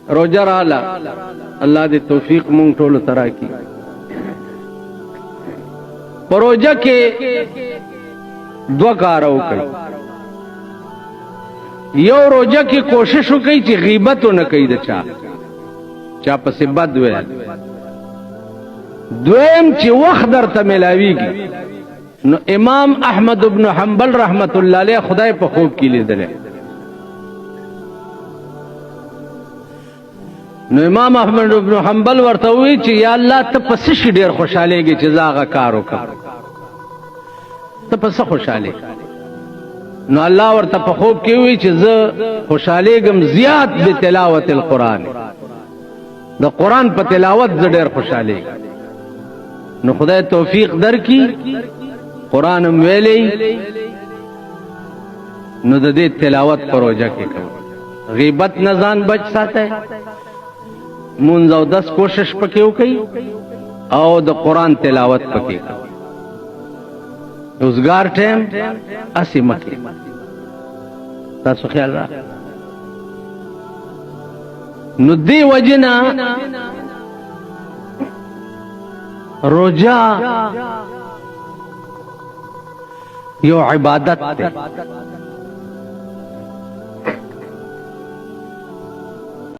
روجه راله الله دې توفیق مونږ ټول ترا کی پروژه کې دو کار وکړي یو روجه کې کوشش وکړي چې غیبت نه کوي د چا پسې بد ویل دویم چې وخت درته ملاویږي نو امام احمد ابن حنبل رحمت الله علیه خدای په خوب کې لیدل نو امام احمد ابن حنبل ورته وی چې یا الله ته پس شي ډیر خوشالهږي چې زاغه کار وکړ ته پس خوشاله نو الله ورته په خوب کې وی چې زه خوشالهږم زیات به تلاوت القرآن د قرآن په تلاوت زه ډیر خوشاله نو خدای توفیق درکې قرآن ویلې نو د دې تلاوت پروژه کې کوي غیبت نه ځان بچ ساته مونږ او 10 کوشش پکې وکړي او د قرآن تلاوت پکې کوي روزګار ټیم اسی مکه تاسو خیال را نو دی وجنا روجا یو عبادت ته